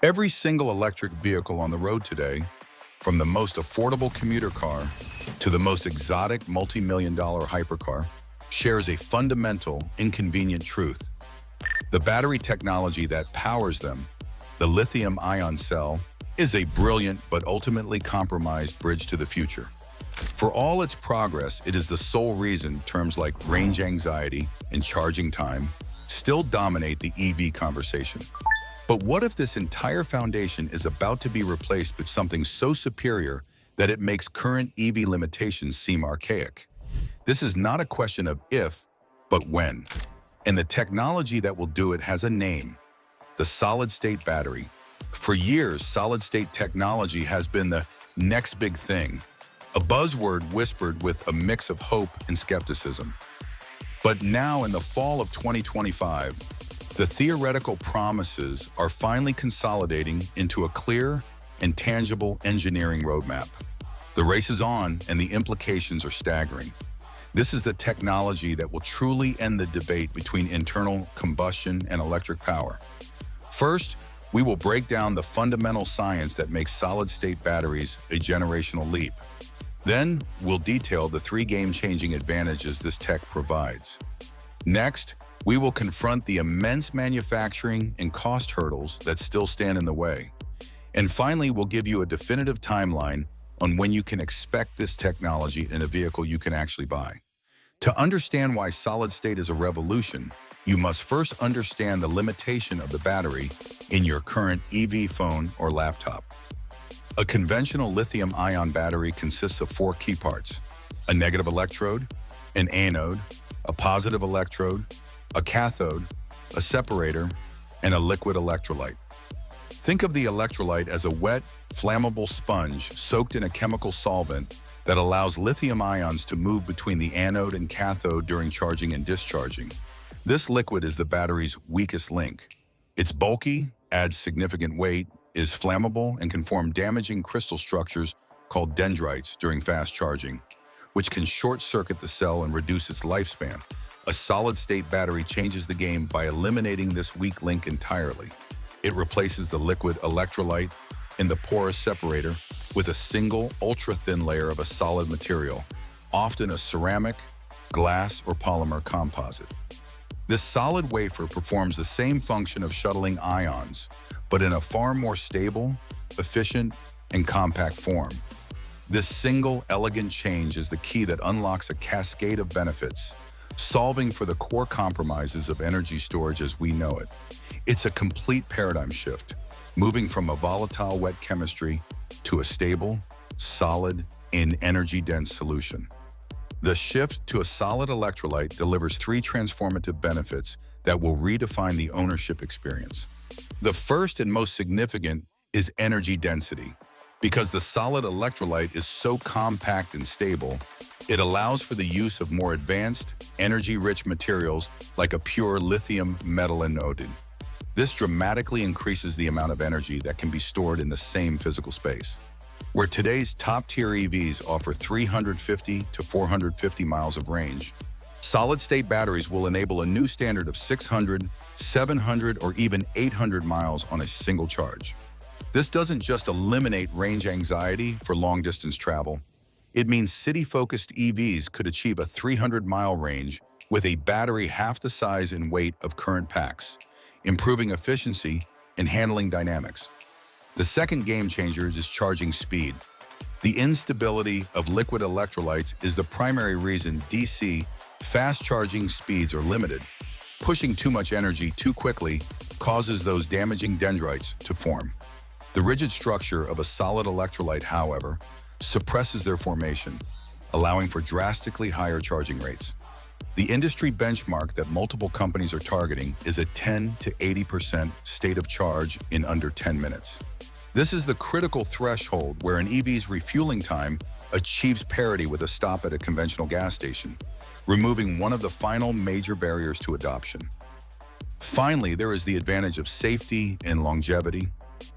Every single electric vehicle on the road today, from the most affordable commuter car to the most exotic multi-million-dollar hypercar, shares a fundamental, inconvenient truth. The battery technology that powers them, the lithium-ion cell, is a brilliant but ultimately compromised bridge to the future. For all its progress, it is the sole reason terms like range anxiety and charging time still dominate the EV conversation. But what if this entire foundation is about to be replaced with something so superior that it makes current EV limitations seem archaic? This is not a question of if, but when. And the technology that will do it has a name: the solid-state battery. For years, solid-state technology has been the next big thing, a buzzword whispered with a mix of hope and skepticism. But now, in the fall of 2025, the theoretical promises are finally consolidating into a clear and tangible engineering roadmap. The race is on, and the implications are staggering. This is the technology that will truly end the debate between internal combustion and electric power. First, we will break down the fundamental science that makes solid-state batteries a generational leap. Then, we'll detail the three game-changing advantages this tech provides. Next, we will confront the immense manufacturing and cost hurdles that still stand in the way. And finally, we'll give you a definitive timeline on when you can expect this technology in a vehicle you can actually buy. To understand why solid-state is a revolution, you must first understand the limitation of the battery in your current EV phone or laptop. A conventional lithium-ion battery consists of four key parts: a negative electrode, an anode, a positive electrode, a cathode, a separator, and a liquid electrolyte. Think of the electrolyte as a wet, flammable sponge soaked in a chemical solvent that allows lithium ions to move between the anode and cathode during charging and discharging. This liquid is the battery's weakest link. It's bulky, adds significant weight, is flammable, and can form damaging crystal structures called dendrites during fast charging, which can short-circuit the cell and reduce its lifespan. A solid-state battery changes the game by eliminating this weak link entirely. It replaces the liquid electrolyte in the porous separator with a single ultra-thin layer of a solid material, often a ceramic, glass, or polymer composite. This solid wafer performs the same function of shuttling ions, but in a far more stable, efficient, and compact form. This single, elegant change is the key that unlocks a cascade of benefits, solving for the core compromises of energy storage as we know it. It's a complete paradigm shift, moving from a volatile wet chemistry to a stable, solid, and energy-dense solution. The shift to a solid electrolyte delivers three transformative benefits that will redefine the ownership experience. The first and most significant is energy density. Because the solid electrolyte is so compact and stable, it allows for the use of more advanced, energy-rich materials like a pure lithium metal anode. This dramatically increases the amount of energy that can be stored in the same physical space. Where today's top-tier EVs offer 350 to 450 miles of range, solid-state batteries will enable a new standard of 600, 700, or even 800 miles on a single charge. This doesn't just eliminate range anxiety for long-distance travel. It means city-focused EVs could achieve a 300-mile range with a battery half the size and weight of current packs, improving efficiency and handling dynamics. The second game changer is charging speed. The instability of liquid electrolytes is the primary reason DC fast charging speeds are limited. Pushing too much energy too quickly causes those damaging dendrites to form. The rigid structure of a solid electrolyte, however, suppresses their formation, allowing for drastically higher charging rates. The industry benchmark that multiple companies are targeting is a 10 to 80% state of charge in under 10 minutes. This is the critical threshold where an EV's refueling time achieves parity with a stop at a conventional gas station, removing one of the final major barriers to adoption. Finally, there is the advantage of safety and longevity.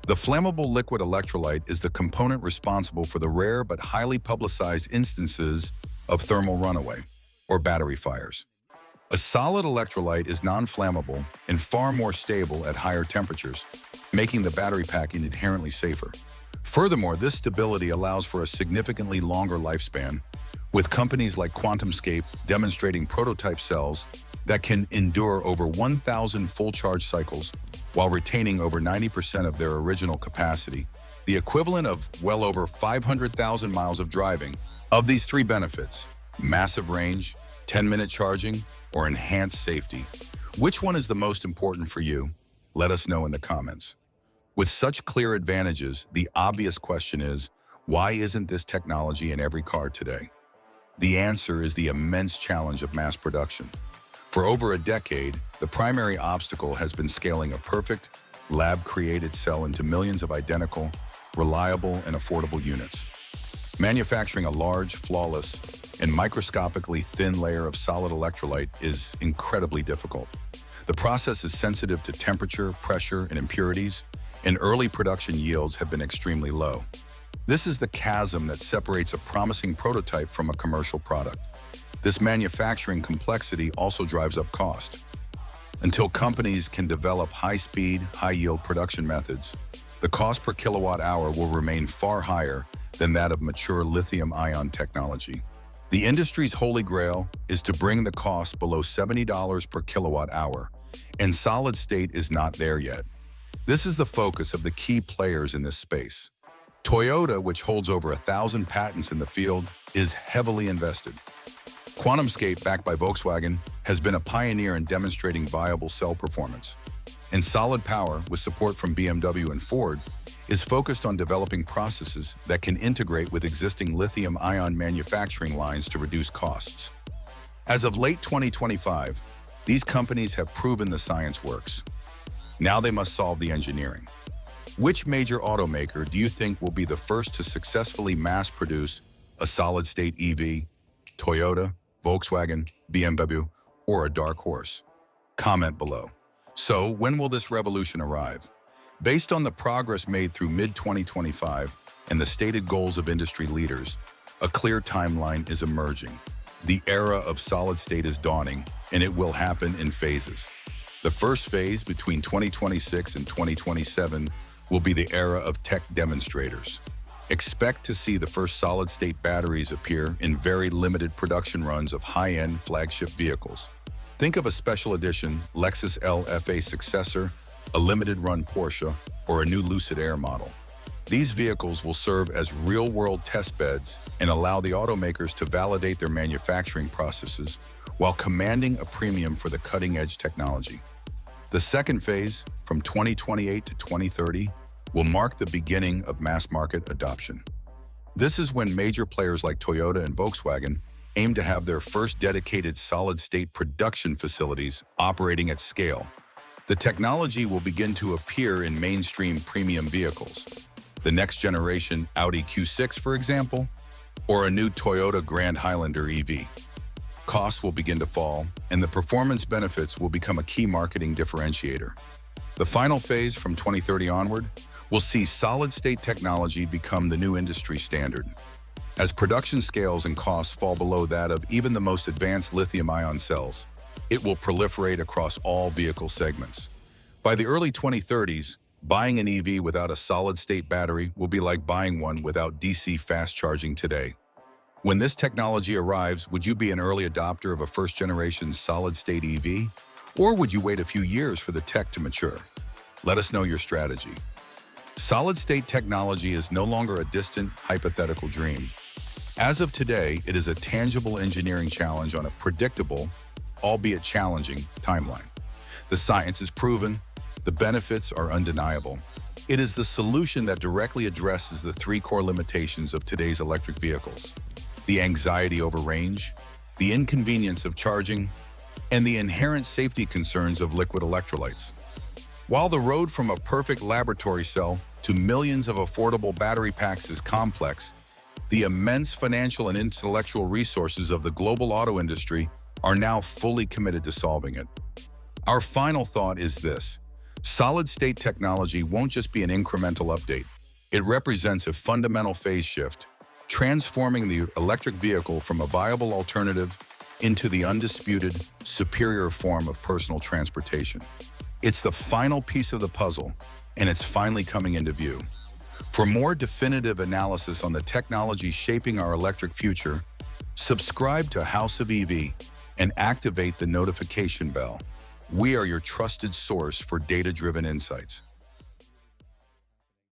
The flammable liquid electrolyte is the component responsible for the rare but highly publicized instances of thermal runaway, or battery fires. A solid electrolyte is non-flammable and far more stable at higher temperatures, making the battery packing inherently safer. Furthermore, this stability allows for a significantly longer lifespan, with companies like QuantumScape demonstrating prototype cells that can endure over 1,000 full charge cycles while retaining over 90% of their original capacity, the equivalent of well over 500,000 miles of driving. Of these three benefits, massive range, 10-minute charging, or enhanced safety, which one is the most important for you? Let us know in the comments. With such clear advantages, the obvious question is, why isn't this technology in every car today? The answer is the immense challenge of mass production. For over a decade, the primary obstacle has been scaling a perfect, lab-created cell into millions of identical, reliable, and affordable units. Manufacturing a large, flawless, and microscopically thin layer of solid electrolyte is incredibly difficult. The process is sensitive to temperature, pressure, and impurities, and early production yields have been extremely low. This is the chasm that separates a promising prototype from a commercial product. This manufacturing complexity also drives up cost. Until companies can develop high-speed, high-yield production methods, the cost per kilowatt-hour will remain far higher than that of mature lithium-ion technology. The industry's holy grail is to bring the cost below $70 per kilowatt-hour, and solid state is not there yet. This is the focus of the key players in this space. Toyota, which holds over 1,000 patents in the field, is heavily invested. QuantumScape, backed by Volkswagen, has been a pioneer in demonstrating viable cell performance. And Solid Power, with support from BMW and Ford, is focused on developing processes that can integrate with existing lithium-ion manufacturing lines to reduce costs. As of late 2025, these companies have proven the science works. Now they must solve the engineering. Which major automaker do you think will be the first to successfully mass-produce a solid-state EV? Toyota, Volkswagen, BMW, or a dark horse? Comment below. So, when will this revolution arrive? Based on the progress made through mid-2025 and the stated goals of industry leaders, a clear timeline is emerging. The era of solid-state is dawning, and it will happen in phases. The first phase, between 2026 and 2027, will be the era of tech demonstrators. Expect to see the first solid-state batteries appear in very limited production runs of high-end flagship vehicles. Think of a special edition Lexus LFA successor, a limited-run Porsche, or a new Lucid Air model. These vehicles will serve as real-world test beds and allow the automakers to validate their manufacturing processes while commanding a premium for the cutting-edge technology. The second phase, from 2028 to 2030, will mark the beginning of mass-market adoption. This is when major players like Toyota and Volkswagen aim to have their first dedicated solid-state production facilities operating at scale. The technology will begin to appear in mainstream premium vehicles. The next generation Audi Q6, for example, or a new Toyota Grand Highlander EV. Costs will begin to fall, and the performance benefits will become a key marketing differentiator. The final phase, from 2030 onward, will see solid-state technology become the new industry standard. As production scales and costs fall below that of even the most advanced lithium-ion cells, it will proliferate across all vehicle segments. By the early 2030s, buying an EV without a solid-state battery will be like buying one without DC fast charging today. When this technology arrives, would you be an early adopter of a first-generation solid-state EV? Or would you wait a few years for the tech to mature? Let us know your strategy. Solid-state technology is no longer a distant, hypothetical dream. As of today, it is a tangible engineering challenge on a predictable, albeit challenging, timeline. The science is proven, the benefits are undeniable. It is the solution that directly addresses the three core limitations of today's electric vehicles: the anxiety over range, the inconvenience of charging, and the inherent safety concerns of liquid electrolytes. While the road from a perfect laboratory cell to millions of affordable battery packs is complex, the immense financial and intellectual resources of the global auto industry are now fully committed to solving it. Our final thought is this: solid-state technology won't just be an incremental update. It represents a fundamental phase shift, transforming the electric vehicle from a viable alternative into the undisputed, superior form of personal transportation. It's the final piece of the puzzle, and it's finally coming into view. For more definitive analysis on the technology shaping our electric future, subscribe to House of EV and activate the notification bell. We are your trusted source for data-driven insights.